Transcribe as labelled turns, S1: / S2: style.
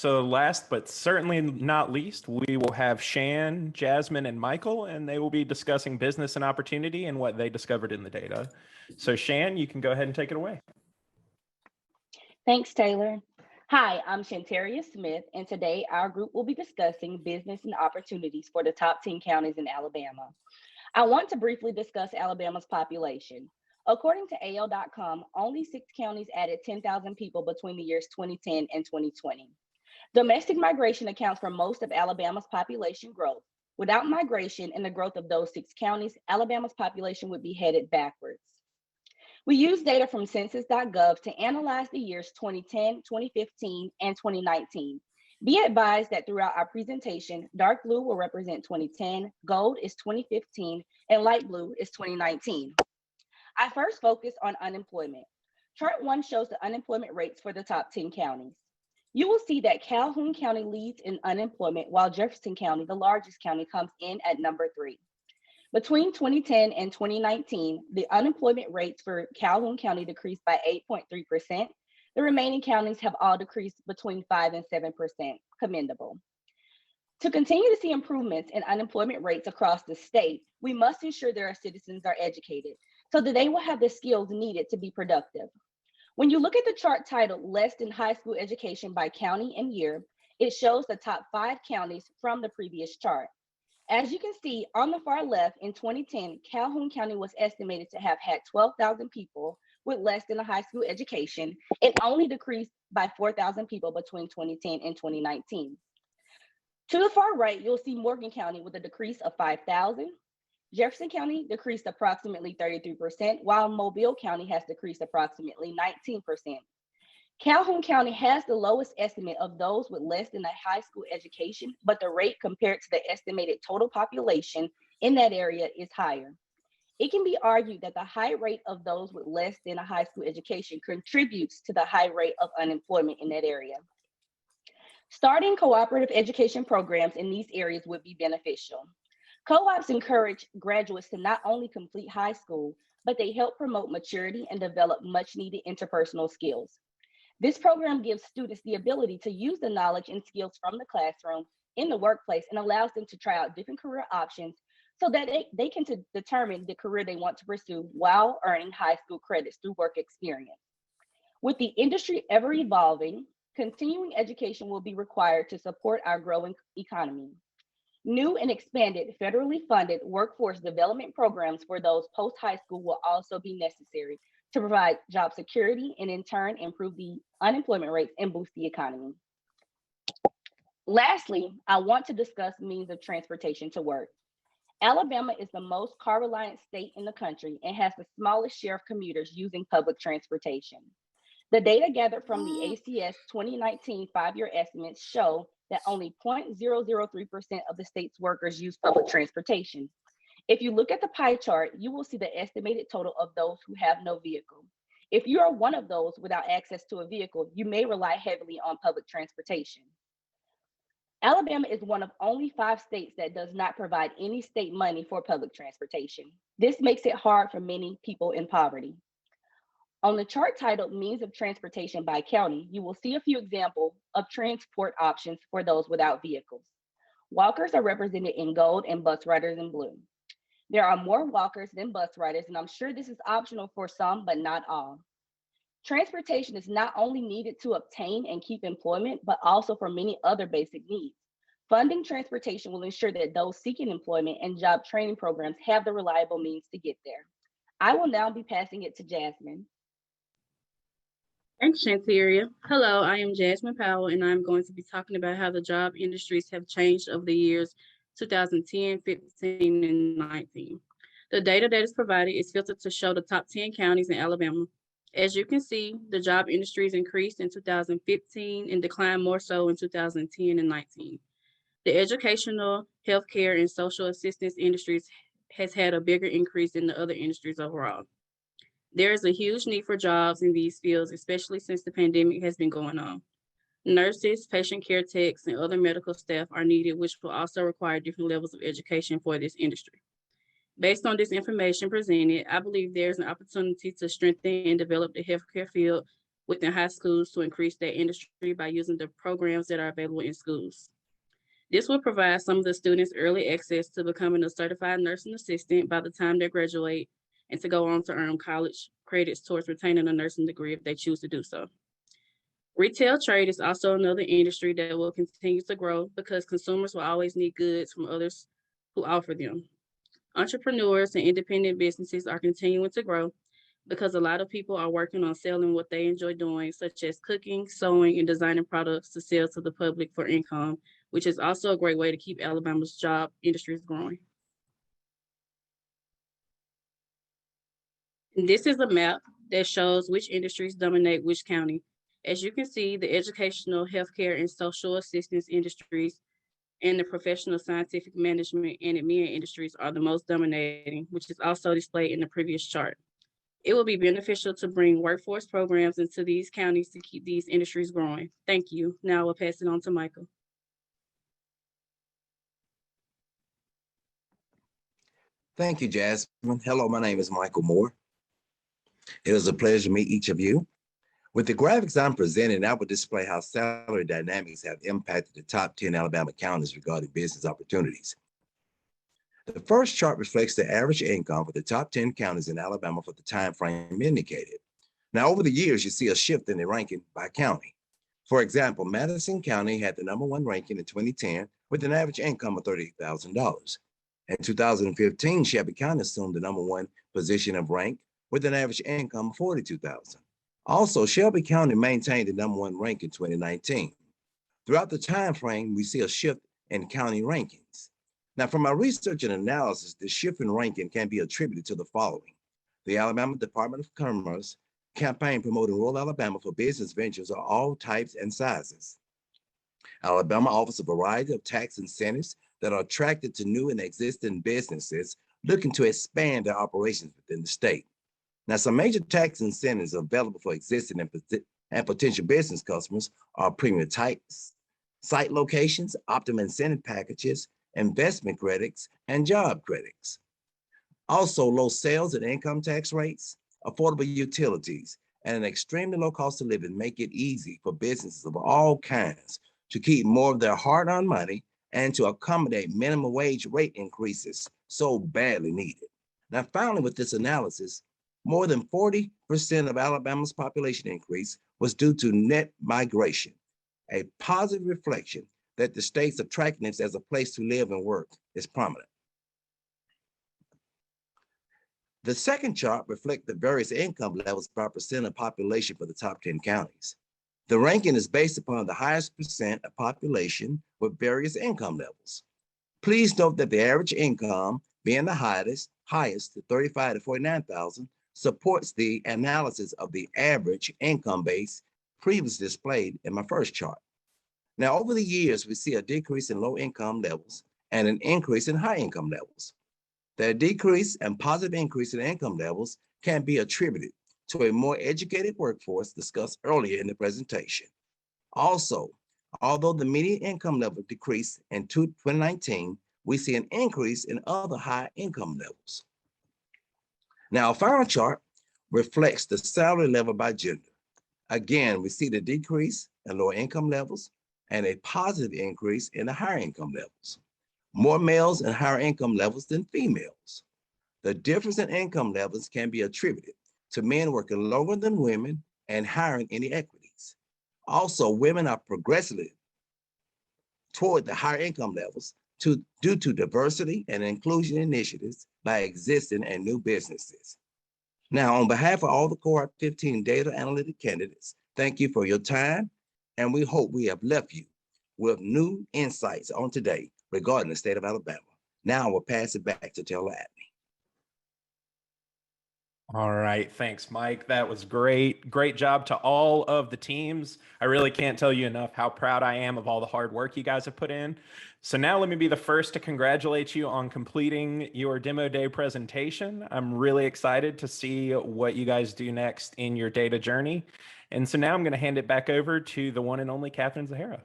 S1: So last but certainly not least, we will have Shan, Jasmine, and Michael, and they will be discussing business and opportunity and what they discovered in the data. So Shan, you can go ahead and take it away.
S2: Thanks, Taylor. Hi, I'm Shantaria Smith, and today our group will be discussing business and opportunities for the top 10 counties in Alabama. I want to briefly discuss Alabama's population. According to AL.com, only 6 counties added 10,000 people between the years 2010 and 2020. Domestic migration accounts for most of Alabama's population growth. Without migration and the growth of those 6 counties, Alabama's population would be headed backwards. We use data from census.gov to analyze the years 2010, 2015, and 2019. Be advised that throughout our presentation, dark blue will represent 2010, gold is 2015, and light blue is 2019. I first focus on unemployment. Chart 1 shows the unemployment rates for the top 10 counties. You will see that Calhoun County leads in unemployment, while Jefferson County, the largest county, comes in at number 3. Between 2010 and 2019, the unemployment rates for Calhoun County decreased by 8.3%. The remaining counties have all decreased between 5 and 7%, commendable. To continue to see improvements in unemployment rates across the state, we must ensure that our citizens are educated so that they will have the skills needed to be productive. When you look at the chart titled Less Than High School Education by County and Year, it shows the top 5 counties from the previous chart. As you can see on the far left, in 2010, Calhoun County was estimated to have had 12,000 people with less than a high school education. It only decreased by 4,000 people between 2010 and 2019. To the far right, you'll see Morgan County with a decrease of 5,000. Jefferson County decreased approximately 33%, while Mobile County has decreased approximately 19%. Calhoun County has the lowest estimate of those with less than a high school education, but the rate compared to the estimated total population in that area is higher. It can be argued that the high rate of those with less than a high school education contributes to the high rate of unemployment in that area. Starting cooperative education programs in these areas would be beneficial. Co-ops encourage graduates to not only complete high school, but they help promote maturity and develop much needed interpersonal skills. This program gives students the ability to use the knowledge and skills from the classroom in the workplace and allows them to try out different career options so that they can determine the career they want to pursue while earning high school credits through work experience. With the industry ever evolving, continuing education will be required to support our growing economy. New and expanded federally funded workforce development programs for those post-high school will also be necessary to provide job security and in turn improve the unemployment rates and boost the economy. Lastly, I want to discuss means of transportation to work. Alabama is the most car-reliant state in the country and has the smallest share of commuters using public transportation. The data gathered from the ACS 2019 5-year estimates show that only 0.003% of the state's workers use public transportation. If you look at the pie chart, you will see the estimated total of those who have no vehicle. If you are one of those without access to a vehicle, you may rely heavily on public transportation. Alabama is one of only 5 states that does not provide any state money for public transportation. This makes it hard for many people in poverty. On the chart titled Means of Transportation by County, you will see a few examples of transport options for those without vehicles. Walkers are represented in gold and bus riders in blue. There are more walkers than bus riders, and I'm sure this is optional for some, but not all. Transportation is not only needed to obtain and keep employment, but also for many other basic needs. Funding transportation will ensure that those seeking employment and job training programs have the reliable means to get there. I will now be passing it to Jasmine.
S3: Thanks, Shantaria. Hello, I am Jasmine Powell, and I'm going to be talking about how the job industries have changed over the years 2010, 15, and 19. The data that is provided is filtered to show the top 10 counties in Alabama. As you can see, the job industries increased in 2015 and declined more so in 2010 and 19. The educational, healthcare, and social assistance industries has had a bigger increase than the other industries overall. There is a huge need for jobs in these fields, especially since the pandemic has been going on. Nurses, patient care techs, and other medical staff are needed, which will also require different levels of education for this industry. Based on this information presented, I believe there's an opportunity to strengthen and develop the healthcare field within high schools to increase their industry by using the programs that are available in schools. This will provide some of the students early access to becoming a certified nursing assistant by the time they graduate and to go on to earn college credits towards retaining a nursing degree if they choose to do so. Retail trade is also another industry that will continue to grow because consumers will always need goods from others who offer them. Entrepreneurs and independent businesses are continuing to grow because a lot of people are working on selling what they enjoy doing, such as cooking, sewing, and designing products to sell to the public for income, which is also a great way to keep Alabama's job industries growing. And this is a map that shows which industries dominate which county. As you can see, the educational, healthcare, and social assistance industries and the professional scientific management and admin industries are the most dominating, which is also displayed in the previous chart. It will be beneficial to bring workforce programs into these counties to keep these industries growing. Thank you. Now we'll pass it on to Michael.
S4: Thank you, Jasmine. Hello, my name is Michael Moore. It was a pleasure to meet each of you. With the graphics I'm presenting, I will display how salary dynamics have impacted the top 10 Alabama counties regarding business opportunities. The first chart reflects the average income for the top 10 counties in Alabama for the time frame indicated. Now, over the years, you see a shift in the ranking by county. For example, Madison County had the #1 ranking in 2010 with an average income of $38,000. In 2015, Shelby County assumed the #1 position of rank with an average income of $42,000. Also, Shelby County maintained the #1 rank in 2019. Throughout the time frame, we see a shift in county rankings. Now, from my research and analysis, the shift in ranking can be attributed to the following: the Alabama Department of Commerce campaign promoting rural Alabama for business ventures of all types and sizes. Alabama offers a variety of tax incentives that are attracted to new and existing businesses looking to expand their operations within the state. Now, some major tax incentives available for existing and potential business customers are premium site locations, optimum incentive packages, investment credits, and job credits. Also, low sales and income tax rates, affordable utilities, and an extremely low cost of living make it easy for businesses of all kinds to keep more of their hard-earned money and to accommodate minimum wage rate increases so badly needed. Now, finally, with this analysis, more than 40% of Alabama's population increase was due to net migration, a positive reflection that the state's attractiveness as a place to live and work is prominent. The second chart reflects the various income levels by percent of population for the top 10 counties. The ranking is based upon the highest percent of population with various income levels. Please note that the average income being the highest, the 35 to 49,000, supports the analysis of the average income base previously displayed in my first chart. Now, over the years, we see a decrease in low income levels and an increase in high income levels. The decrease and positive increase in income levels can be attributed to a more educated workforce discussed earlier in the presentation. Also, although the median income level decreased in 2019, we see an increase in other high income levels. Now, our final chart reflects the salary level by gender. Again, we see the decrease in lower income levels and a positive increase in the higher income levels. More males in higher income levels than females. The difference in income levels can be attributed to men working longer than women and hiring inequities. Also, women are progressively toward the higher income levels due to diversity and inclusion initiatives by existing and new businesses. Now, on behalf of all the Cohort 15 data analytic candidates, thank you for your time, and we hope we have left you with new insights on today regarding the state of Alabama. Now we'll pass it back to Taylor Atney.
S1: All right. Thanks, Mike. That was great. Great job to all of the teams. I really can't tell you enough how proud I am of all the hard work you guys have put in. So now let me be the first to congratulate you on completing your demo day presentation. I'm really excited to see what you guys do next in your data journey. And so now I'm going to hand it back over to the one and only Catherine Zahara.